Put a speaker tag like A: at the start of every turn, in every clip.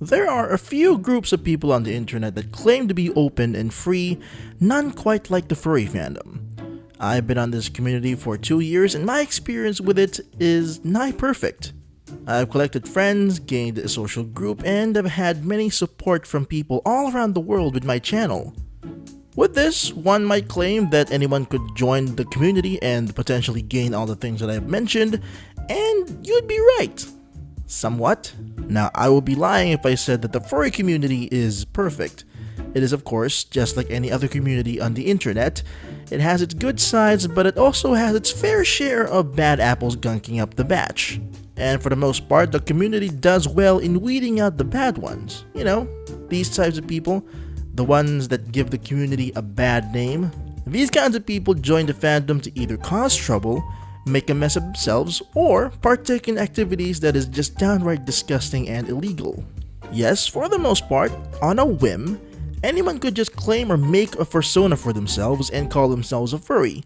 A: There are a few groups of people on the internet that claim to be open and free, none quite like the furry fandom. I've been on this community for 2 years and my experience with it is nigh perfect. I've collected friends, gained a social group, and have had many support from people all around the world with my channel. With this, one might claim that anyone could join the community and potentially gain all the things that I've mentioned, and you'd be right. Somewhat. Now, I would be lying if I said that the furry community is perfect. It is, of course, just like any other community on the internet. It has its good sides, but it also has its fair share of bad apples gunking up the batch. And for the most part, the community does well in weeding out the bad ones. You know, these types of people, the ones that give the community a bad name. These kinds of people join the fandom to either cause trouble, make a mess of themselves, or partake in activities that is just downright disgusting and illegal. Yes, for the most part, on a whim, anyone could just claim or make a persona for themselves and call themselves a furry.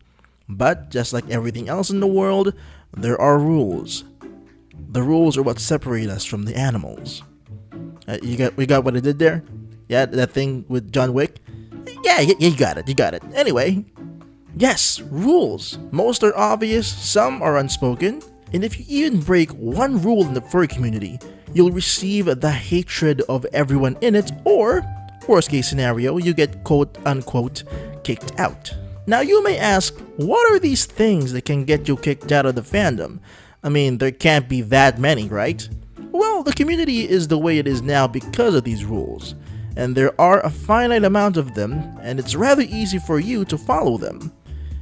A: But just like everything else in the world, there are rules. The rules are what separate us from the animals. We got what I did there? Yeah, that thing with John Wick? Yeah, you got it. Anyway, yes, rules. Most are obvious, some are unspoken, and if you even break one rule in the furry community, you'll receive the hatred of everyone in it, or, worst case scenario, you get quote-unquote kicked out. Now you may ask, what are these things that can get you kicked out of the fandom? I mean, there can't be that many, right? Well, the community is the way it is now because of these rules, and there are a finite amount of them, and it's rather easy for you to follow them.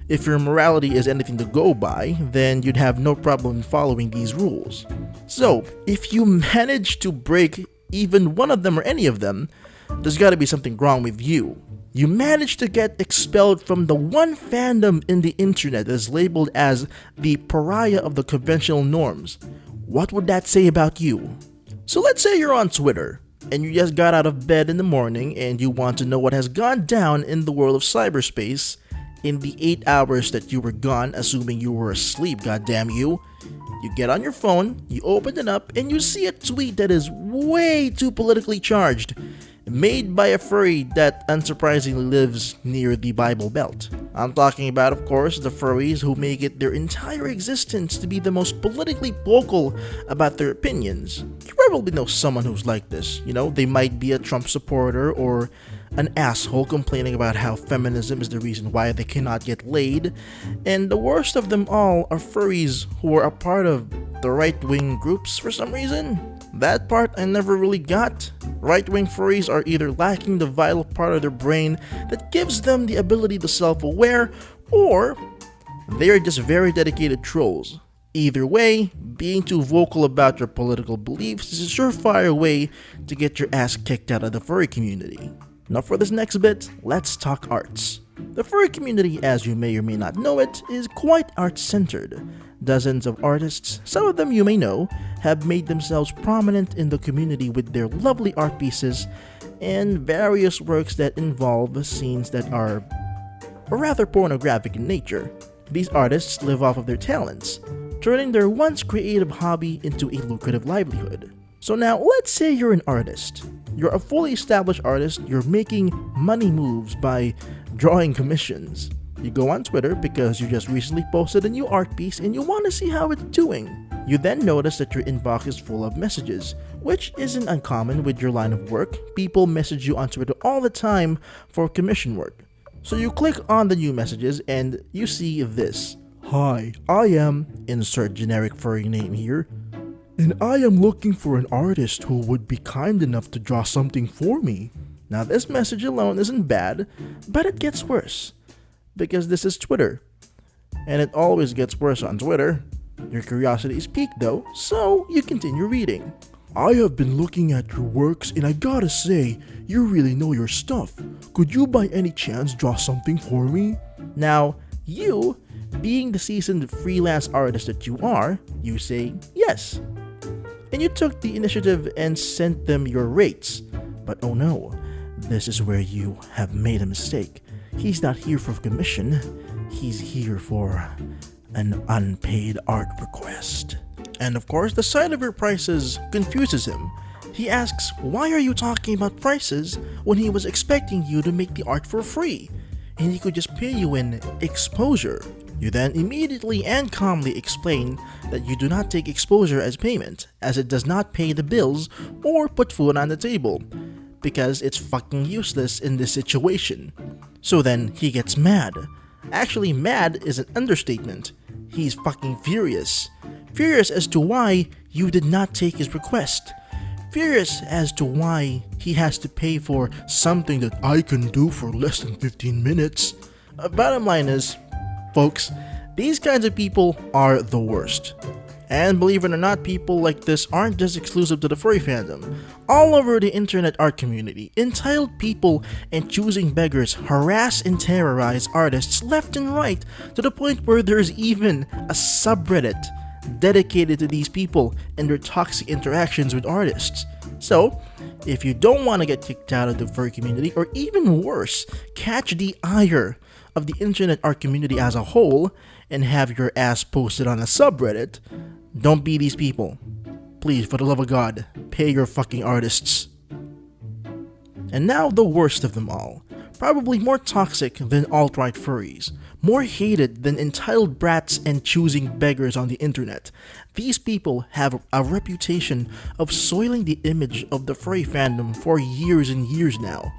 A: If your morality is anything to go by, then you'd have no problem in following these rules. So, if you manage to break even one of them or any of them, there's gotta be something wrong with you. You managed to get expelled from the one fandom in the internet that is labeled as the pariah of the conventional norms. What would that say about you? So let's say you're on Twitter, and you just got out of bed in the morning and you want to know what has gone down in the world of cyberspace in the 8 hours that you were gone, assuming you were asleep, goddamn you. You get on your phone, you open it up, and you see a tweet that is way too politically charged, made by a furry that unsurprisingly lives near the Bible Belt. I'm talking about, of course, the furries who make it their entire existence to be the most politically vocal about their opinions. You probably know someone who's like this. You know, they might be a Trump supporter or an asshole complaining about how feminism is the reason why they cannot get laid, and the worst of them all are furries who are a part of the right-wing groups for some reason. That part I never really got. Right-wing furries are either lacking the vital part of their brain that gives them the ability to self-aware, or they are just very dedicated trolls. Either way, being too vocal about your political beliefs is a surefire way to get your ass kicked out of the furry community. Now for this next bit, let's talk arts. The furry community, as you may or may not know it, is quite art-centered. Dozens of artists, some of them you may know, have made themselves prominent in the community with their lovely art pieces and various works that involve scenes that are rather pornographic in nature. These artists live off of their talents, turning their once creative hobby into a lucrative livelihood. So now, let's say you're an artist. You're a fully established artist, you're making money moves by drawing commissions. You go on Twitter because you just recently posted a new art piece and you want to see how it's doing. You then notice that your inbox is full of messages, which isn't uncommon with your line of work. People message you on Twitter all the time for commission work. So you click on the new messages and you see this. Hi, I am, insert generic furry name here, and I am looking for an artist who would be kind enough to draw something for me. Now this message alone isn't bad, but it gets worse. Because this is Twitter. And it always gets worse on Twitter. Your curiosity is piqued though, so you continue reading. I have been looking at your works and I gotta say, you really know your stuff. Could you by any chance draw something for me? Now, you, being the seasoned freelance artist that you are, you say yes. And you took the initiative and sent them your rates. But oh no, this is where you have made a mistake. He's not here for commission, he's here for an unpaid art request. And of course, the sight of your prices confuses him, He asks, why are you talking about prices when he was expecting you to make the art for free, and he could just pay you in exposure? You then immediately and calmly explain that you do not take exposure as payment, as it does not pay the bills or put food on the table, because it's fucking useless in this situation. So then he gets mad. Actually, mad is an understatement. He's fucking furious. Furious as to why you did not take his request. Furious as to why he has to pay for something that I can do for less than 15 minutes. Bottom line is, folks, these kinds of people are the worst. And believe it or not, people like this aren't just exclusive to the furry fandom. All over the internet art community, entitled people and choosing beggars harass and terrorize artists left and right, to the point where there's even a subreddit dedicated to these people and their toxic interactions with artists. So, if you don't want to get kicked out of the furry community, or even worse, catch the ire of the internet art community as a whole, and have your ass posted on a subreddit, don't be these people. Please, for the love of God, pay your fucking artists. And now the worst of them all. Probably more toxic than alt-right furries. More hated than entitled brats and choosing beggars on the internet. These people have a reputation of soiling the image of the furry fandom for years and years now.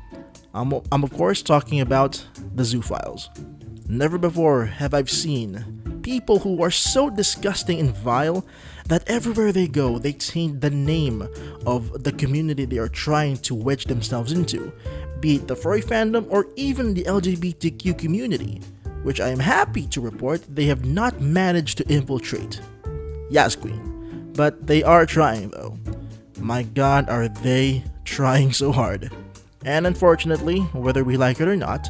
A: I'm of course talking about the zoophiles. Never before have I seen people who are so disgusting and vile that everywhere they go, they taint the name of the community they are trying to wedge themselves into, be it the furry fandom or even the LGBTQ community, which I am happy to report they have not managed to infiltrate. Yes, Queen. But they are trying though. My God, are they trying so hard. And unfortunately, whether we like it or not,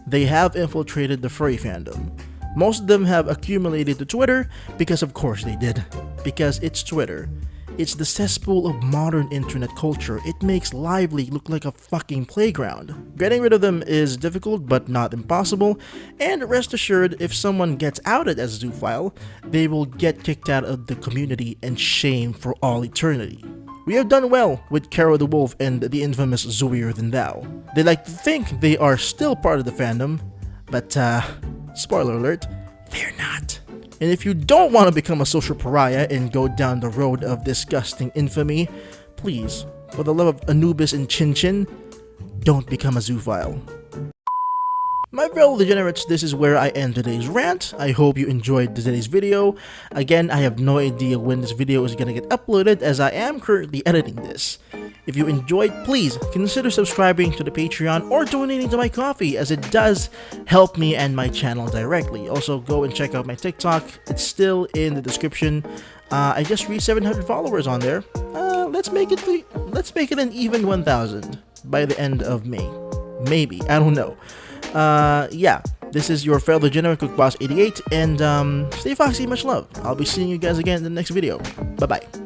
A: they have infiltrated the furry fandom. Most of them have accumulated to Twitter, because of course they did. Because it's Twitter. It's the cesspool of modern internet culture. It makes Lively look like a fucking playground. Getting rid of them is difficult but not impossible, and rest assured, if someone gets outed as a zoophile, they will get kicked out of the community and shamed for all eternity. We have done well with Carol the Wolf and the infamous Zooier Than Thou. They like to think they are still part of the fandom, but spoiler alert, they're not. And if you don't want to become a social pariah and go down the road of disgusting infamy, please, for the love of Anubis and Chin Chin, don't become a zoophile. My fellow degenerates, this is where I end today's rant. I hope you enjoyed today's video. Again, I have no idea when this video is gonna get uploaded, as I am currently editing this. If you enjoyed, please consider subscribing to the Patreon or donating to my coffee, as it does help me and my channel directly. Also, go and check out my TikTok. It's still in the description. I just reached 700 followers on there. Let's make it an even 1,000 by the end of May. Maybe, I don't know. Yeah, this is your fellow degenerate Cookboss 88, and stay foxy, much love. I'll be seeing you guys again in the next video. Bye bye.